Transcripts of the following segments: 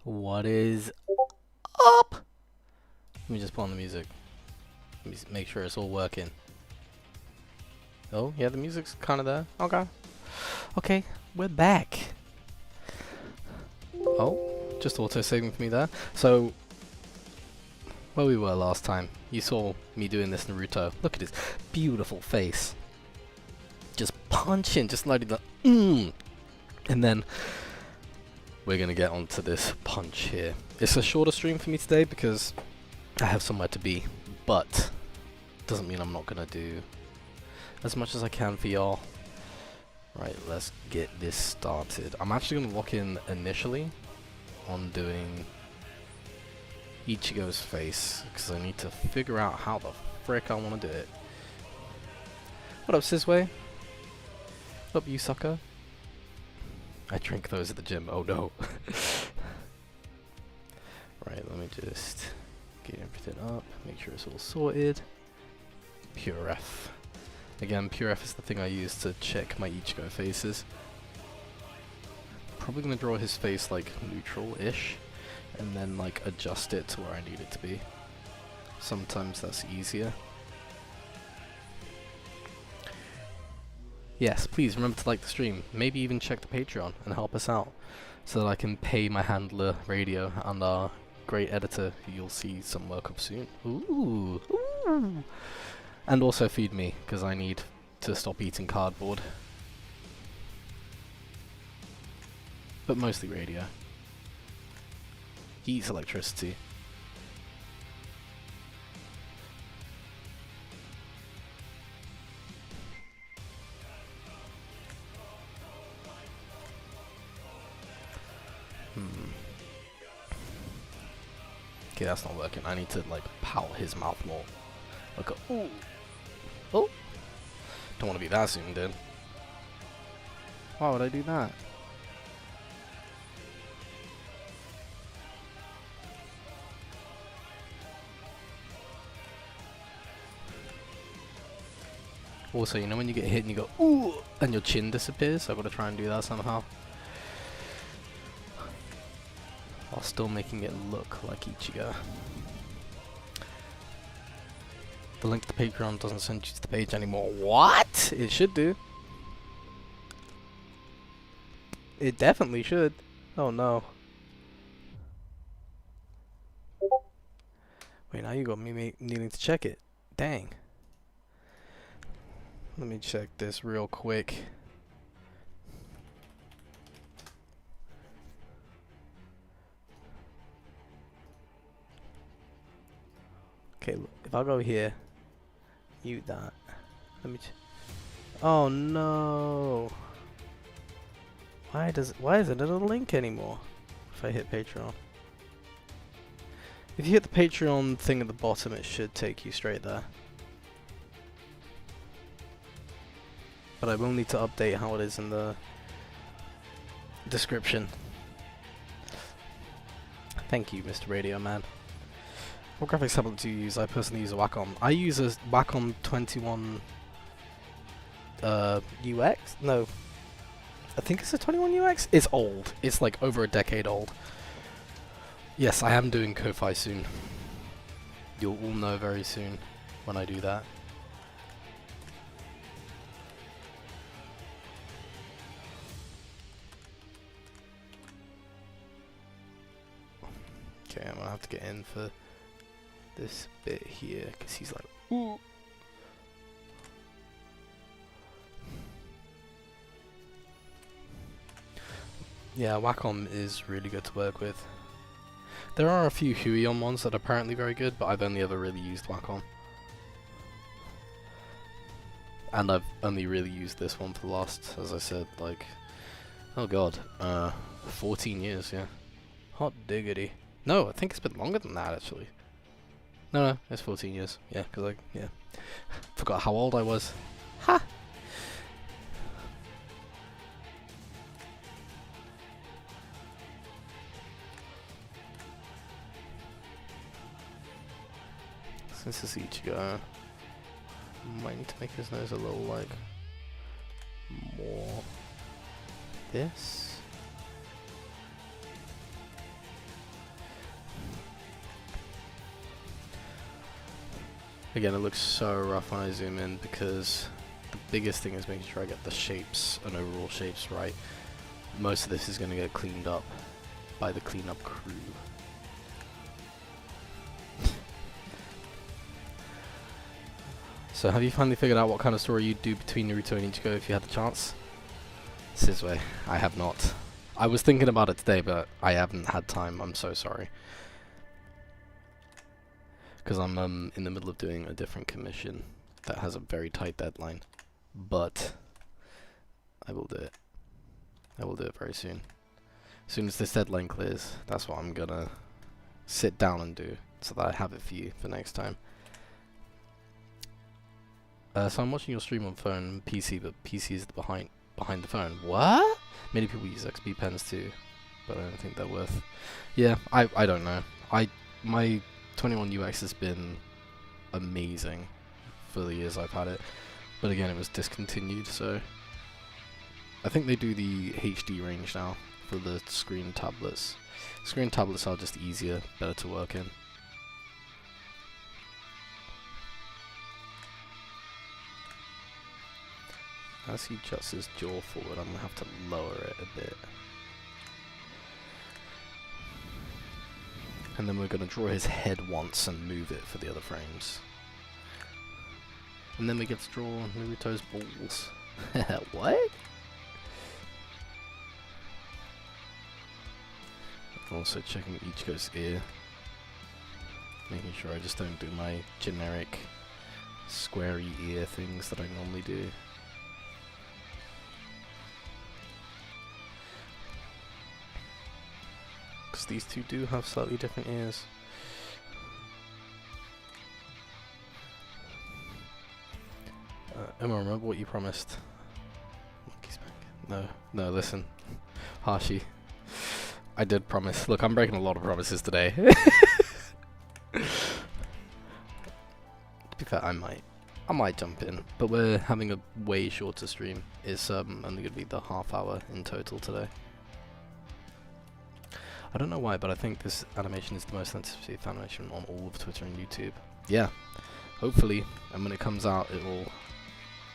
What is up? Let me just put on the music. Let me make sure it's all working. Oh, yeah, the music's kind of there. Okay. Okay, we're back. Oh, just auto-saving for me there. So, where we were last time, you saw me doing this Naruto. Look at his beautiful face. Just punching, just like the And then we're gonna get onto this punch here. It's a shorter stream for me today because I have somewhere to be, but doesn't mean I'm not gonna do as much as I can for y'all. Right, let's get this started. I'm actually gonna lock in initially on doing Ichigo's face because I need to figure out how the frick I want to do it. What up, Sizway? What up, you sucker? I drink those at the gym. Oh no. Right, let me just get everything up, make sure it's all sorted. Pure F. Again, Pure F is the thing I use to check my Ichigo faces. Probably gonna draw his face like neutral-ish, and then like adjust it to where I need it to be. Sometimes that's easier. Yes, please remember to like the stream. Maybe even check the Patreon and help us out, so that I can pay my handler Radio and our great editor, who you'll see some work up soon. Ooh, ooh. And also feed me, because I need to stop eating cardboard. But mostly Radio. He eats electricity. Okay, that's not working. I need to like pout his mouth more. Like a ooh. Oh! Don't want to be that soon, dude. Why would I do that? Also, you know when you get hit and you go ooh, and your chin disappears? I've got to try and do that somehow. While still making it look like Ichigo. The link to the Patreon doesn't send you to the page anymore. What? It should do. It definitely should. Oh no. Wait, now you got me needing to check it. Dang. Let me check this real quick. Okay, look, if I go here, mute that. Let me. Oh no! Why isn't it a link anymore? If I hit Patreon. If you hit the Patreon thing at the bottom, it should take you straight there. But I will need to update how it is in the description. Thank you, Mr. Radio Man. What graphics tablet do you use? I personally use a Wacom. I use a Wacom 21 UX? No. I think it's a 21 UX? It's old. It's like over a decade old. Yes, I am doing Ko-Fi soon. You'll all know very soon when I do that. Okay, I'm gonna have to get in for this bit here, because he's like, ooh. Yeah, Wacom is really good to work with. There are a few Huion ones that are apparently very good, but I've only ever really used Wacom. And I've only really used this one for the last, as I said, like, oh god, 14 years, yeah. Hot diggity. No, I think it's been longer than that, actually. No, it's 14 years. Yeah, because yeah. Forgot how old I was. Ha! Since it's Ichigo, might need to make his nose a little, like, more this. Again, it looks so rough when I zoom in because the biggest thing is making sure I get the shapes and overall shapes right. Most of this is going to get cleaned up by the cleanup crew. So have you finally figured out what kind of story you'd do between Naruto and Ichigo if you had the chance? Sizway, I have not. I was thinking about it today, but I haven't had time. I'm so sorry. Because I'm in the middle of doing a different commission that has a very tight deadline. But I will do it. I will do it very soon. As soon as this deadline clears, that's what I'm gonna sit down and do, so that I have it for you for next time. So I'm watching your stream on phone and PC, but PC is behind the phone. What? Many people use XP pens too, but I don't think they're worth. Yeah, I don't know. My 21 UX has been amazing for the years I've had it, but again, it was discontinued, so I think they do the HD range now for the screen tablets. Screen tablets are just easier, better to work in. As he juts his jaw forward, I'm going to have to lower it a bit. And then we're going to draw his head once and move it for the other frames. And then we get to draw Naruto's balls. What? Also checking Ichigo's ear. Making sure I just don't do my generic squarey ear things that I normally do. Because these two do have slightly different ears. Emma, remember what you promised? No, listen. Hashi. I did promise. Look, I'm breaking a lot of promises today. To be fair, I might jump in, but we're having a way shorter stream. It's only going to be the half hour in total today. I don't know why, but I think this animation is the most sensitive animation on all of Twitter and YouTube. Yeah, hopefully, and when it comes out, it will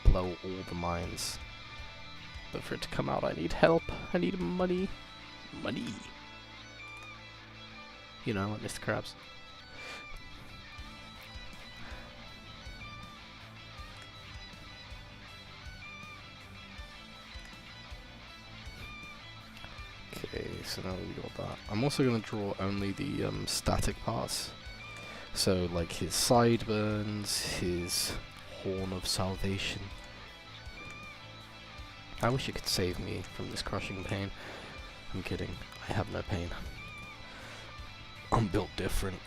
blow all the minds. But for it to come out, I need help. I need money. Money. You know, like Mr. Krabs. Okay, so now we got that. I'm also going to draw only the static parts. So, like his sideburns, his horn of salvation. I wish it could save me from this crushing pain. I'm kidding. I have no pain. I'm built different.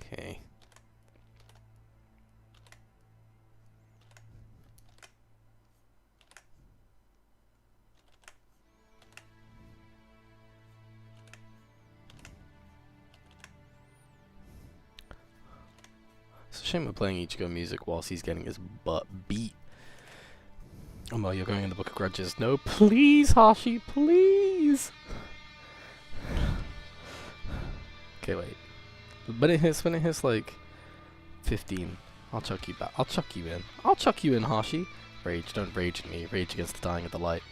Okay. It's a shame we're playing Ichigo music whilst he's getting his butt beat. Oh well, you're going in the Book of Grudges. No, please, Hashi, please! Okay, wait. When it hits like 15, I'll chuck you back. I'll chuck you in. I'll chuck you in, Hashi. Rage, don't rage at me. Rage against the dying of the light.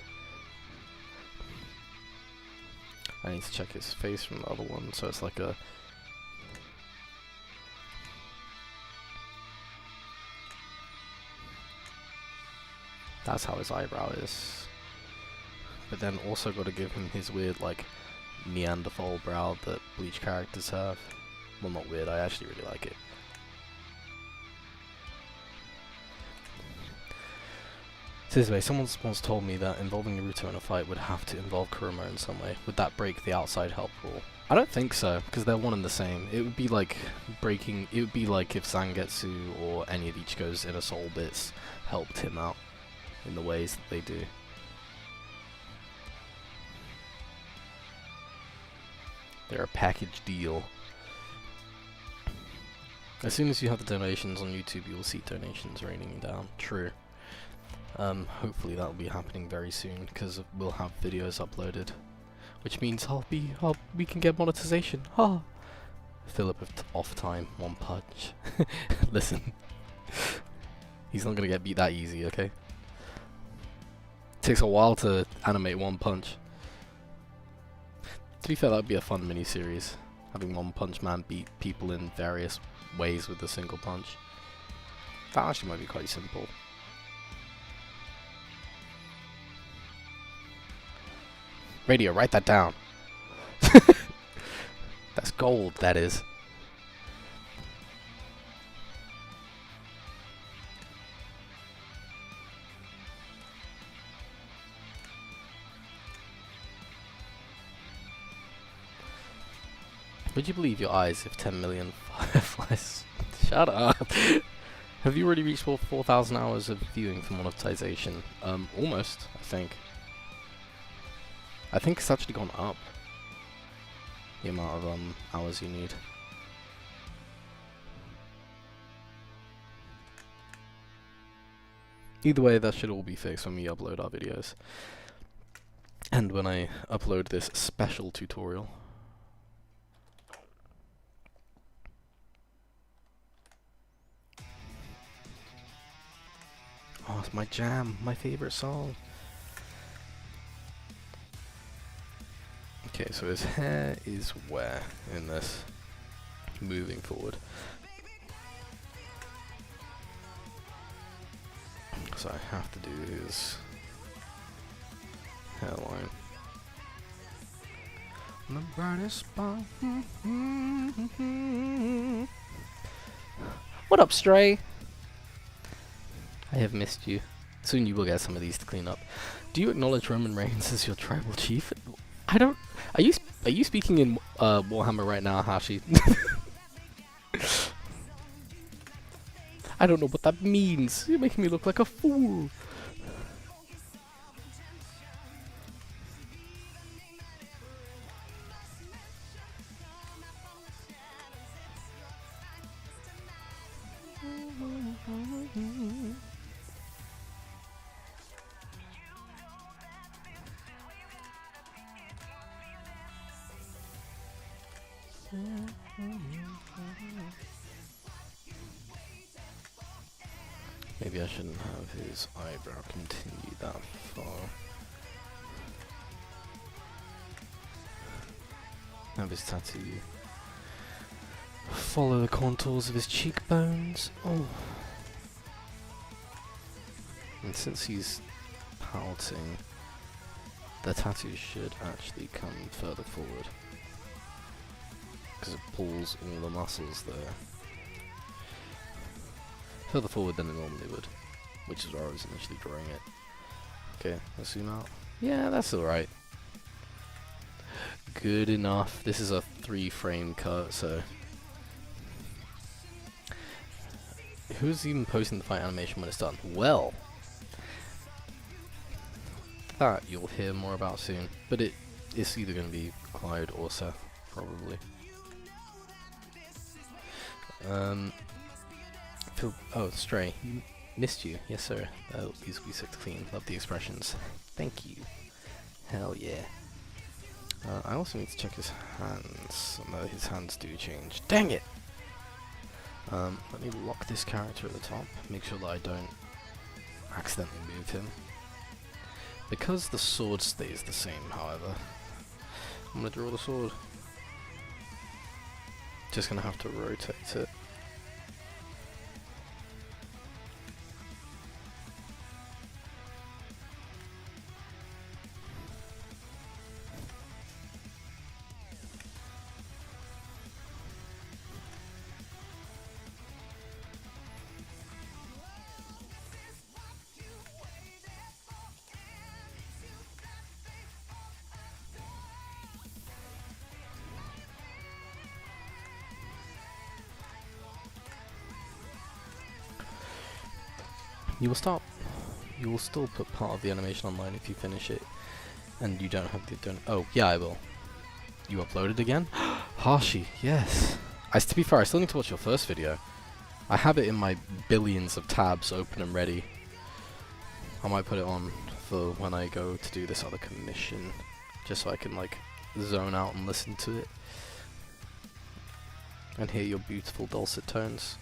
I need to check his face from the other one, so it's like a... That's how his eyebrow is. But then also got to give him his weird, like, Neanderthal brow that Bleach characters have. Well, not weird, I actually really like it. This way, someone once told me that involving Naruto in a fight would have to involve Kurama in some way. Would that break the outside help rule? I don't think so, because they're one and the same. It would be like breaking... It would be like if Zangetsu or any of Ichigo's inner soul bits helped him out in the ways that they do. They're a package deal. As soon as you have the donations on YouTube, you will see donations raining down. True. Hopefully that'll be happening very soon, because we'll have videos uploaded, which means we can get monetization. Ha! Philip off time, one punch. Listen, he's not gonna get beat that easy, okay? Takes a while to animate one punch. To be fair, that'd be a fun mini-series, having One Punch Man beat people in various ways with a single punch. That actually might be quite simple. Radio, write that down. That's gold, that is. Would you believe your eyes if 10 million fireflies... Shut up! Have you already reached 4,000 hours of viewing for monetization? Almost, I think. I think it's actually gone up, the amount of hours you need. Either way, that should all be fixed when we upload our videos. And when I upload this special tutorial. Oh, it's my jam, my favorite song. Okay, so his hair is where in this? Moving forward. So I have to do his hairline. The brightest spot. What up, Stray? I have missed you. Soon you will get some of these to clean up. Do you acknowledge Roman Reigns as your tribal chief? I don't. Are you speaking in Warhammer right now, Hashi? I don't know what that means. You're making me look like a fool. Maybe I shouldn't have his eyebrow continue that far. Have his tattoo follow the contours of his cheekbones. Oh. And since he's pouting, the tattoo should actually come further forward, because it pulls all the muscles there. Further forward than it normally would, which is where I was initially drawing it. Okay, let's zoom out. Yeah, that's alright. Good enough. This is a 3-frame cut, so... Who's even posting the fight animation when it's done? Well, that you'll hear more about soon, but it's either going to be Clyde or Seth, probably. Oh, Stray, missed you. Yes, sir. These will be so clean. Love the expressions. Thank you. Hell yeah. I also need to check his hands. No, his hands do change. Dang it! Let me lock this character at the top. Make sure that I don't accidentally move him. Because the sword stays the same, however, I'm going to draw the sword. Just going to have to rotate it. You will still put part of the animation online if you finish it, and you don't have the oh yeah, I will. You uploaded again? Hashi, yes. To be fair, I still need to watch your first video. I have it in my billions of tabs open and ready. I might put it on for when I go to do this other commission, just so I can like zone out and listen to it and hear your beautiful dulcet tones.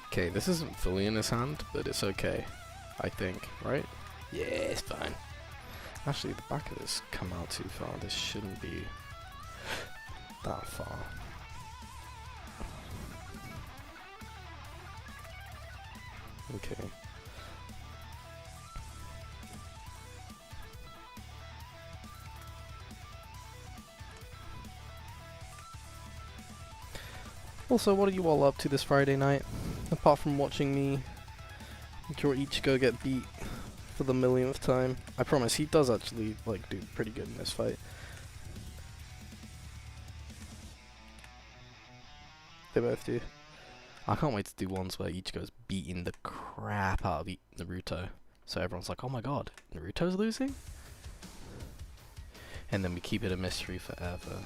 Okay, this isn't fully in his hand, but it's okay, I think, right? Yeah, it's fine. Actually, the back of this come out too far. This shouldn't be that far. Okay. Also, what are you all up to this Friday night? Apart from watching me, Naruto Ichigo get beat for the millionth time. I promise, he does actually like do pretty good in this fight. They both do. I can't wait to do ones where Ichigo's beating the crap out of Naruto. So everyone's like, oh my god, Naruto's losing? And then we keep it a mystery forever.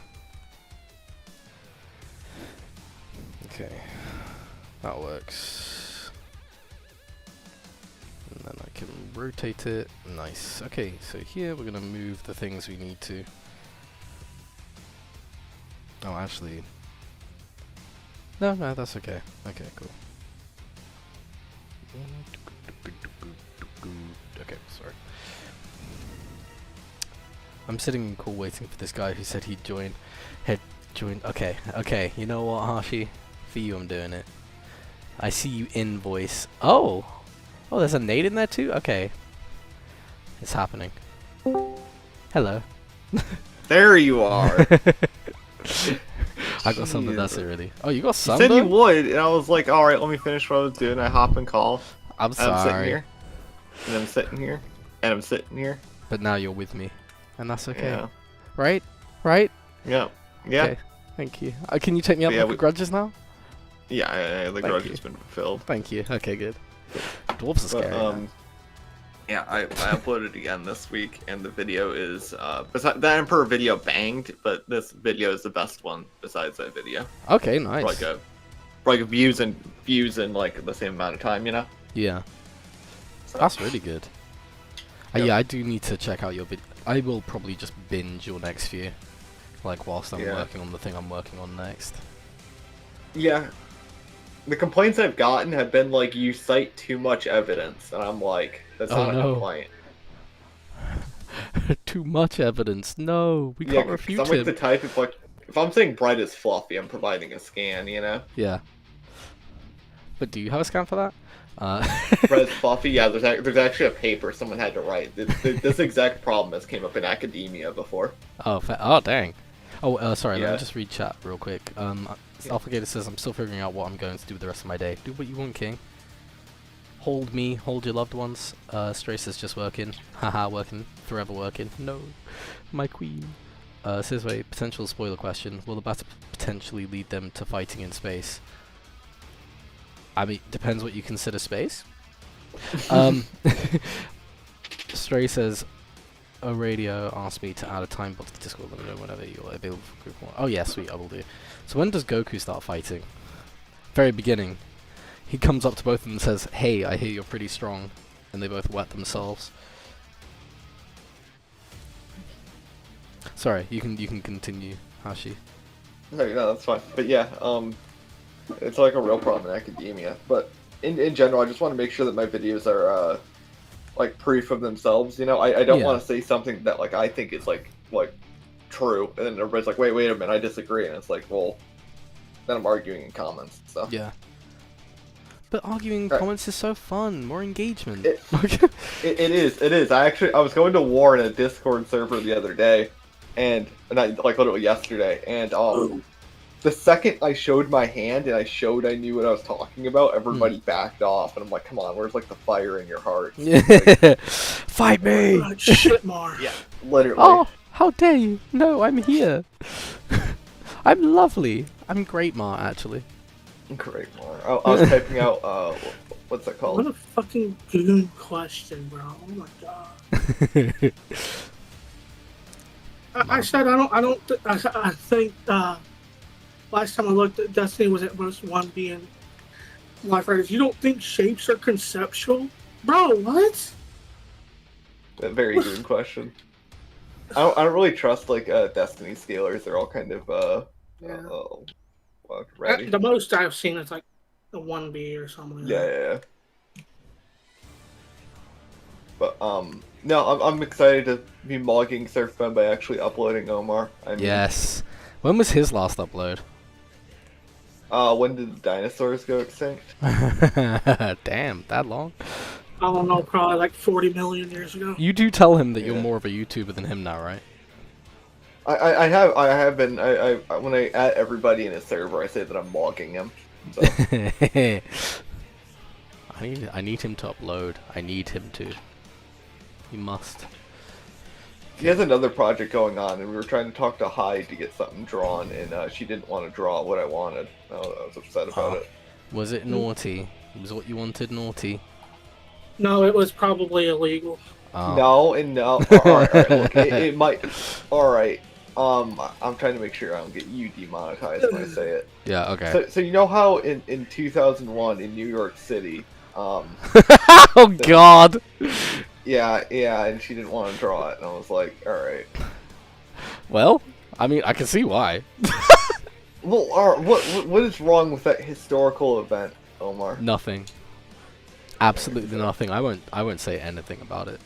Okay, that works. And then I can rotate it. Nice. Okay, so here we're gonna move the things we need to. Oh, actually. No, that's okay. Okay, cool. Okay, sorry. I'm sitting in call waiting for this guy who said he'd join. Okay, you know what, Hashi? For you, I'm doing it. I see you invoice. Oh, there's a nade in there too? Okay. It's happening. Hello. There you are. I got something, that's it really. Oh, you got You something? said you would, and I was like, alright, let me finish what I was doing. I hop and call. I'm sorry. I'm sitting here. And I'm sitting here. And I'm sitting here. But now you're with me. And that's okay. Yeah. Right? Right? Yeah. Yeah. Okay. Thank you. Can you take me up Yeah, with grudges now? Yeah, the grudge has been fulfilled. Thank you. Okay, good. Dwarves are scary. Man. Yeah, I uploaded again this week, and the video is the Emperor video banged, but this video is the best one besides that video. Okay, nice. For like views in like the same amount of time, you know? Yeah. So. That's really good. Yep. Yeah, I do need to check out your video. I will probably just binge your next few, like whilst I'm working on the thing I'm working on next. Yeah. The complaints I've gotten have been like, you cite too much evidence, and I'm like, that's not a complaint. Too much evidence. No, we can't refute I'm like the type of like, if I'm saying bright is fluffy, I'm providing a scan, you know? Yeah. But do you have a scan for that? Bright is fluffy. Yeah, there's actually a paper someone had to write. This exact problem has came up in academia before. Oh, dang. Oh, sorry. Let me just read chat real quick. Alpha says, I'm still figuring out what I'm going to do with the rest of my day. Do what you want, King. Hold me, hold your loved ones. Stray says, just working. Haha, working. Forever working. No. My queen. Says, wait, potential spoiler question. Will the battle potentially lead them to fighting in space? I mean, depends what you consider space. Stray says, a radio asked me to add a time box to Discord. Let me know whenever you're available for group one. Oh yeah, sweet, I will do. So when does Goku start fighting? Very beginning. He comes up to both of them and says, hey, I hear you're pretty strong. And they both wet themselves. Sorry, you can continue, Hashi. No, that's fine. But yeah, it's like a real problem in academia. But in general, I just want to make sure that my videos are like proof of themselves. You know, I don't want to say something that like I think is like true, and then everybody's like, wait a minute, I disagree, and it's like, well, then I'm arguing in comments. So yeah. But arguing in comments is so fun. More engagement. It is. I was going to war in a Discord server the other day, and like literally yesterday, and the second I showed my hand and I showed I knew what I was talking about, everybody backed off, and I'm like, come on, where's like the fire in your heart? Like, fight me! Shit, Mar. Yeah, literally. Oh, how dare you? No, I'm here. I'm lovely. I'm great, Ma, actually. Great, Mar. I was typing out, what's that called? What a fucking goon question, bro. Oh my god. I said I think last time I looked, Destiny was at most 1B in Life Riders. You don't think shapes are conceptual? Bro, what? A very good question. I don't really trust like Destiny scalers. They're all kind of Yeah. ready. The most I've seen is like a 1B or something like Yeah, that. yeah, yeah. But no, I'm excited to be mogging Surfman by actually uploading Omar. I mean, Yes. When was his last upload? when did the dinosaurs go extinct? Damn, that long? I don't know, probably like 40 million years ago. You do tell him that you're Yeah. more of a YouTuber than him now, right? I have been when I add everybody in his server, I say that I'm logging him. So. I need him to upload. I need him to. He must. He has another project going on, and we were trying to talk to Hyde to get something drawn, and she didn't want to draw what I wanted. I was upset about it. Was it naughty? Was what you wanted naughty? No, it was probably illegal. No. All right. Look, it might. All right. I'm trying to make sure I don't get you demonetized when I say it. Yeah. Okay. So you know how in 2001 in New York City, Oh God. yeah, and she didn't want to draw it, and I was like, all right. Well, I mean, I can see why. Well, what is wrong with that historical event, Omar? Nothing. Absolutely nothing. I won't say anything about it.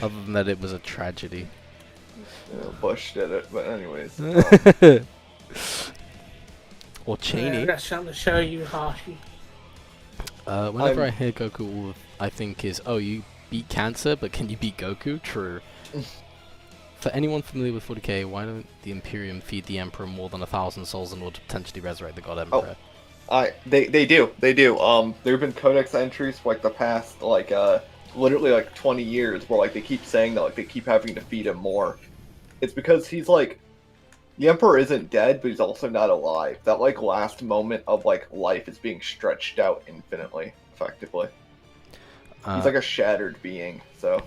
Other than that, it was a tragedy. Bush did it, but anyways. Or Cheney. I got something to show you, Hashi. Whenever I hear Goku, all I think is, oh, you beat cancer, but can you beat Goku? True. For anyone familiar with 40k, why don't the Imperium feed the Emperor more than 1,000 souls in order to potentially resurrect the God Emperor? They do. There have been codex entries for like the past literally like 20 years where like they keep saying that like they keep having to feed him more. It's because he's like the Emperor isn't dead, but he's also not alive. That like last moment of like life is being stretched out infinitely, effectively. He's like a shattered being, so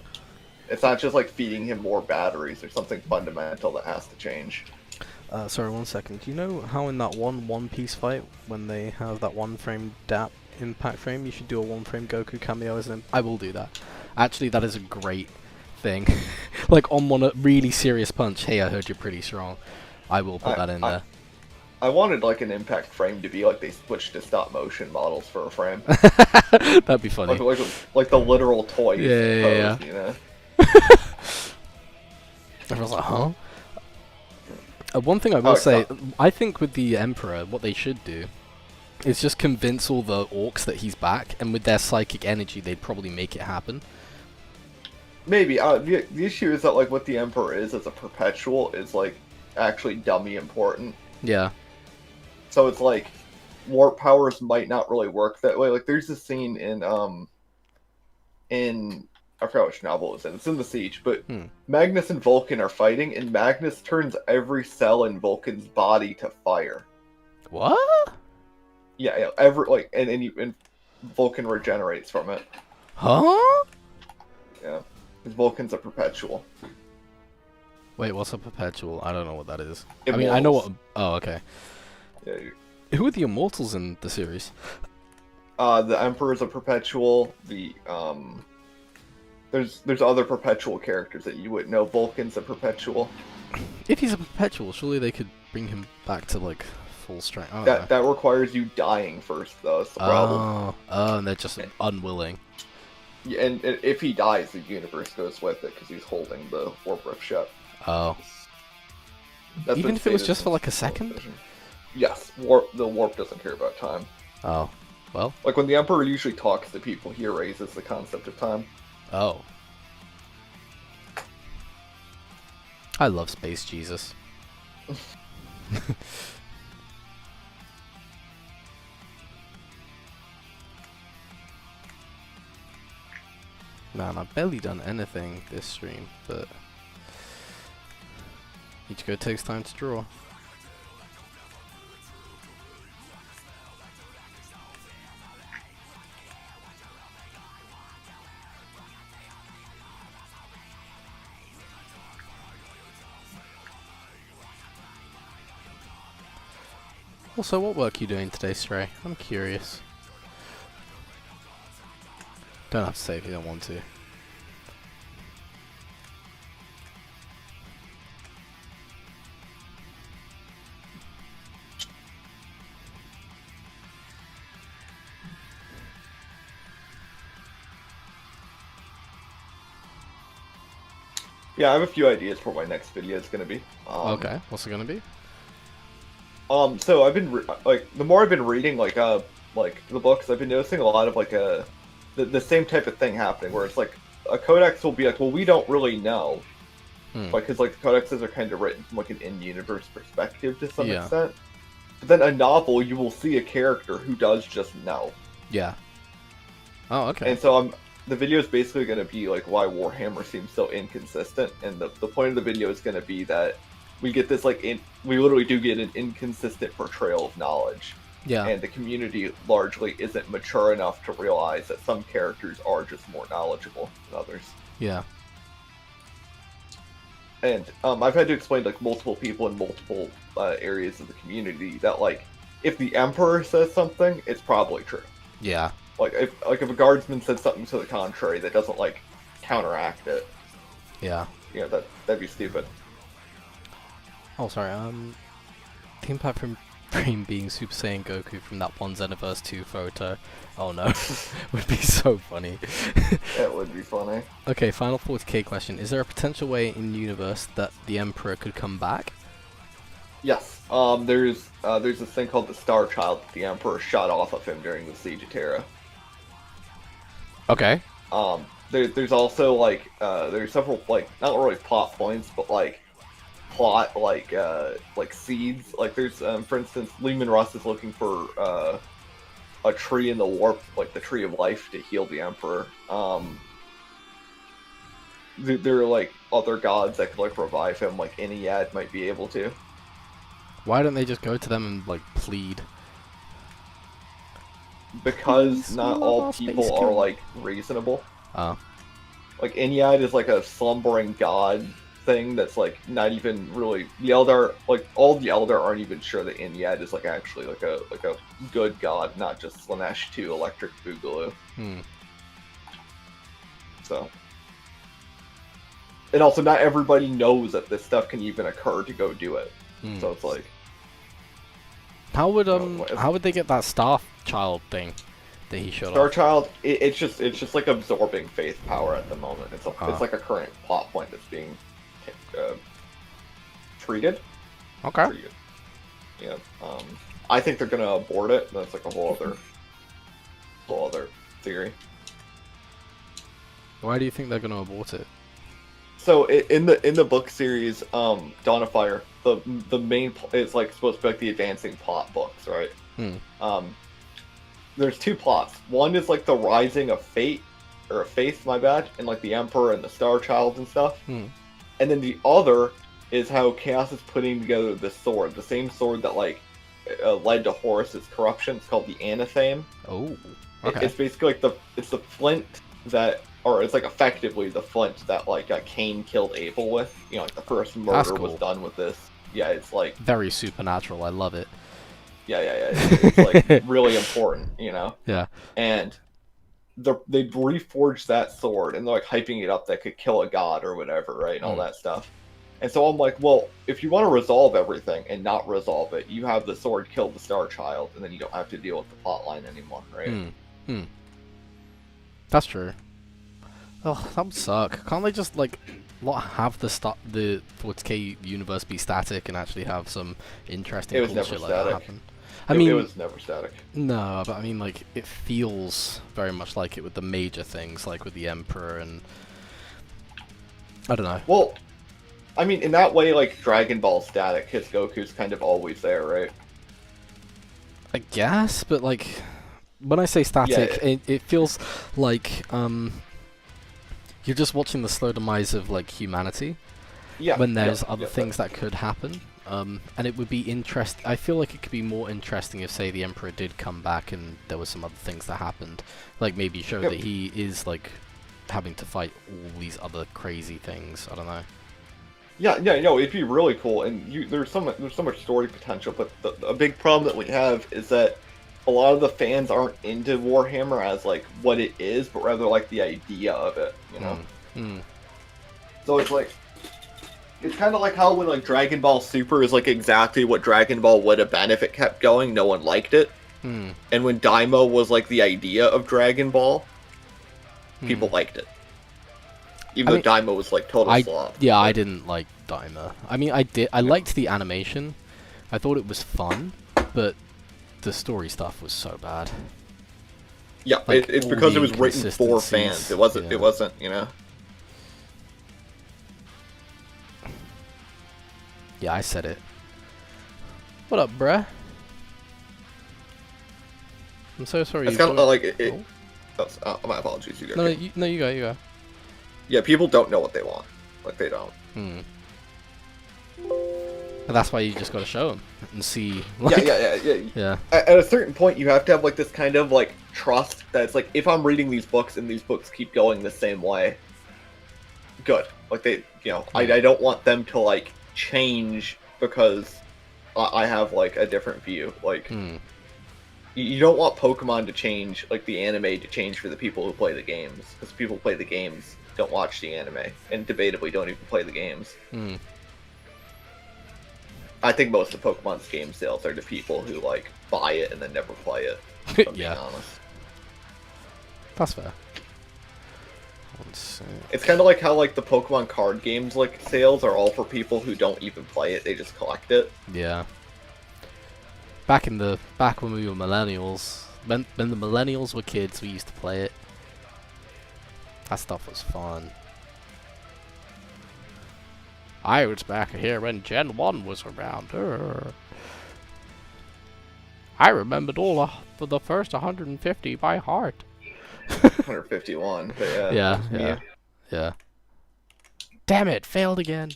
it's not just like feeding him more batteries. There's something fundamental that has to change. Sorry, 1 second. Do you know how in that One Piece fight, when they have that one frame DAP impact frame, you should do a 1 frame Goku cameo as him? I will do that. Actually, that is a great thing. Like on one really serious punch, hey, I heard you're pretty strong. I will put that in there. I wanted like an impact frame to be like they switched to stop motion models for a frame. That'd be funny. Like the literal toy. Yeah. You know? Everyone's like, huh? One thing I will say, I think with the Emperor, what they should do is just convince all the orcs that he's back, and with their psychic energy, they'd probably make it happen. Maybe. The issue is that like what the Emperor is as a perpetual is like actually dummy important. Yeah. So it's like warp powers might not really work that way. Like there's this scene in I forgot which novel it was in. It's in the Siege, but Magnus and Vulcan are fighting, and Magnus turns every cell in Vulcan's body to fire. What? Yeah, and Vulcan regenerates from it. Huh? Yeah, because Vulcan's a perpetual. Wait, what's a perpetual? I don't know what that is. Immortals. I mean, I know what. Oh, okay. Yeah. Who are the immortals in the series? The Emperor's a perpetual. There's other perpetual characters that you wouldn't know. Vulcan's a perpetual. If he's a perpetual, surely they could bring him back to like full strength. That requires you dying first, though. That's the problem. Oh, and they're just unwilling. Yeah, and if he dies, the universe goes with it because he's holding the warp rift shut. Oh. That's even if it was just for like a second? Yes, the warp doesn't care about time. Oh, well. Like when the Emperor usually talks to people, he erases the concept of time. Oh. I love Space Jesus. Man, I've barely done anything this stream, but Ichigo takes time to draw. Also, what work are you doing today, Stray? I'm curious. Don't have to say if you don't want to. Yeah, I have a few ideas for what my next video is going to be. Okay, what's it gonna be? So I've been like the more I've been reading like the books, I've been noticing a lot of like the same type of thing happening where it's like a codex will be like, well, we don't really know, like because like the codexes are kind of written from like an in-universe perspective to some extent. But then a novel, you will see a character who does just know. Yeah. Oh, okay. And so the video is basically going to be like why Warhammer seems so inconsistent, and the point of the video is going to be that we get this we literally do get an inconsistent portrayal of knowledge. Yeah. And the community largely isn't mature enough to realize that some characters are just more knowledgeable than others. Yeah. And I've had to explain to like multiple people in multiple areas of the community that like if the Emperor says something, it's probably true. Yeah. Like if a guardsman said something to the contrary that doesn't like counteract it. Yeah. You know, that'd be stupid. Oh, sorry. Team Pat from Dream being Super Saiyan Goku from that one Xenoverse 2 photo. Oh no, would be so funny. That would be funny. Okay, final 40k question. Is there a potential way in universe that the Emperor could come back? Yes. There's this thing called the Star Child that the Emperor shot off of him during the Siege of Terra. Okay. There's also like there's several like not really plot points, but like plot like seeds. Like there's for instance, Lehman Russ is looking for a tree in the warp, like the tree of life, to heal the Emperor. There are like other gods that could like revive him, like Iniad might be able to. Why don't they just go to them and like plead? Because not all people are like reasonable. Oh. Like Iniad is like a slumbering god thing that's like not even really the Eldar, like all the Eldar aren't even sure that Iniad is like actually like a good god, not just Slanesh 2 Electric Boogaloo. So, and also not everybody knows that this stuff can even occur to go do it. So it's like, how would they get that Star Child thing that he showed Star off? Child, it's just like absorbing faith power at the moment. It's like a current plot point that's being treated. Okay. Treated. Yeah. I think they're gonna abort it. That's like a whole other theory. Why do you think they're gonna abort it? So in the book series, Dawn of Fire, the main it's like supposed to be like the advancing plot books, right? There's two plots. One is like the rising of fate, or faith, my bad, and like the Emperor and the Star Child and stuff. And then the other is how Chaos is putting together this sword, the same sword that like led to Horus's corruption. It's called the Anathame. Oh, okay. It's basically like it's the flint that, or it's like effectively the flint that like Cain killed Abel with. You know, like the first murder was done with this. Yeah, it's like very supernatural. I love it. Yeah. It's like really important, you know. Yeah. And they reforged that sword, and they're like hyping it up that could kill a god or whatever, right? And all that stuff. And so I'm like, well, if you want to resolve everything and not resolve it, you have the sword kill the Star Child, and then you don't have to deal with the plot line anymore, right? That's true. Oh, that would suck. Can't they just like have the 40k universe be static and actually have some interesting bullshit like that happen? I mean, it was never static. No, but I mean, like, it feels very much like it with the major things, like with the Emperor and I don't know. Well, I mean, in that way, like Dragon Ball static, because Goku's kind of always there, right? I guess, but like, when I say static, it feels like you're just watching the slow demise of like humanity. Yeah. When there's other things that could happen. And it would be I feel like it could be more interesting if, say, the Emperor did come back and there was some other things that happened. Like, maybe show that he is, like, having to fight all these other crazy things. I don't know. Yeah, no, it'd be really cool, and there's so much story potential. But a big problem that we have is that a lot of the fans aren't into Warhammer as like what it is, but rather like the idea of it. You know. So it's like it's kind of like how when like Dragon Ball Super is like exactly what Dragon Ball would have been if it kept going. No one liked it, and when Daimo was like the idea of Dragon Ball, people liked it. Even though Daima was like total slob. Yeah, I didn't like Daima. I mean, I liked the animation. I thought it was fun, but the story stuff was so bad. Yeah, like, it's because it was written for fans. It wasn't. Yeah. It wasn't. You know. Yeah, I said it. What up, bruh? I'm so sorry. It's kind of like it. My apologies. You go. No, you go. Yeah, people don't know what they want. Like, they don't. And that's why you just gotta show them and see. Like, yeah. At a certain point, you have to have, like, this kind of, like, trust that's like, if I'm reading these books and these books keep going the same way, good. Like, they, you know, I don't want them to, like, change because I have, like, a different view. Like, you don't want Pokemon to change, like, the anime to change for the people who play the games. Because people who play the games don't watch the anime, and debatably don't even play the games. I think most of Pokemon's game sales are to people who like buy it and then never play it. If I'm being honest. That's fair. It's kind of like how like the Pokemon card games like sales are all for people who don't even play it; they just collect it. Yeah. Back when we were millennials, when the millennials were kids, we used to play it. That stuff was fun. I was back here when Gen 1 was around. I remembered all for the first 150 by heart. 151, but yeah. Damn it, failed again.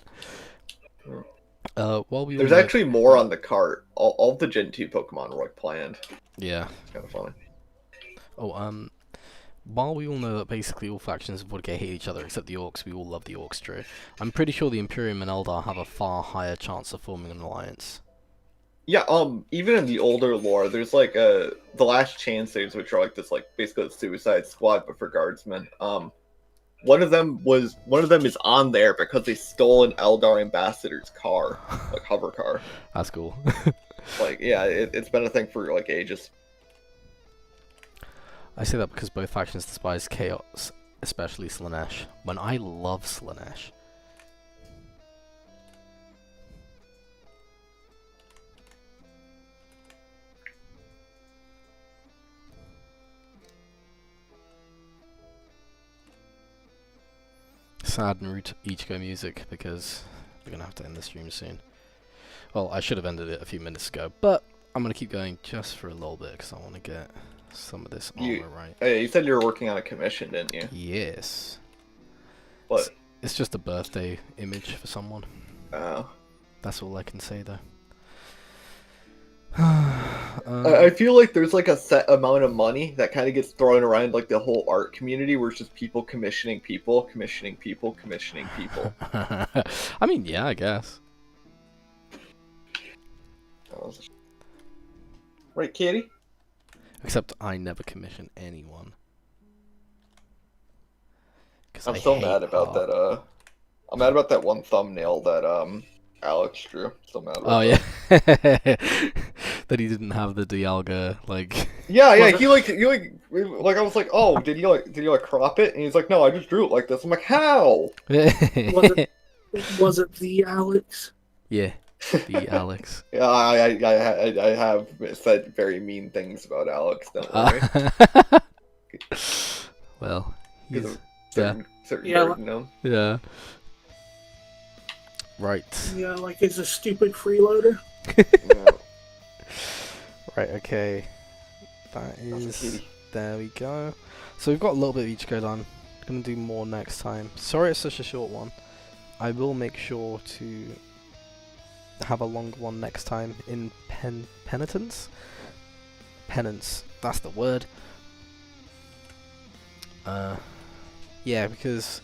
There's actually more on the cart. All the Gen 2 Pokemon were like planned. Yeah. It's kind of funny. While we all know that basically all factions of Vodka hate each other except the Orcs, we all love the Orcs, Drew. I'm pretty sure the Imperium and Eldar have a far higher chance of forming an alliance. Yeah, even in the older lore, there's like the Last Chancers, which are like this like basically a Suicide Squad but for guardsmen. One of them is on there because they stole an Eldar ambassador's car, like hover car. That's cool. Like, yeah, it's been a thing for like ages. I say that because both factions despise chaos, especially Slaanesh, when I love Slaanesh. Sad Naruto Ichigo music because we're going to have to end the stream soon. Well, I should have ended it a few minutes ago, but I'm going to keep going just for a little bit because I want to get some of this armor right. You said you were working on a commission, didn't you? Yes. What? It's just a birthday image for someone. Oh. That's all I can say, though. I feel like there's like a set amount of money that kind of gets thrown around like the whole art community where it's just people commissioning people, commissioning people, commissioning people. I mean, yeah, I guess. Right, Kitty? Except I never commission anyone. I'm so mad about that. I'm mad about that one thumbnail that Alex drew. Still mad about that. Yeah. That he didn't have the Dialga like. Yeah. He like I was like, oh, did you crop it? And he's like, no, I just drew it like this. I'm like, how? Was it the Alex? Yeah. The Alex. Yeah, I have said very mean things about Alex. Don't worry. Well, he's certain version, you know? Yeah. Right. Yeah, like it's a stupid freeloader. Right. Okay. That is. There we go. So we've got a little bit of each go done. Gonna do more next time. Sorry, it's such a short one. I will make sure to have a longer one next time in penitence. Penance. That's the word. Yeah, because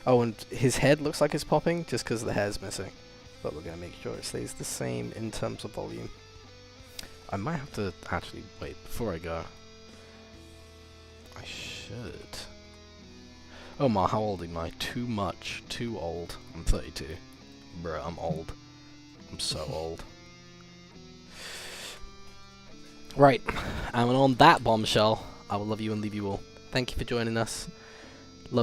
Oh, and his head looks like it's popping just because the hair's missing. But we're going to make sure it stays the same in terms of volume. I might have to actually wait before I go. I should. Oh my, how old am I? Too much. Too old. I'm 32. Bruh, I'm old. I'm so old. Right. And on that bombshell, I will love you and leave you all. Thank you for joining us.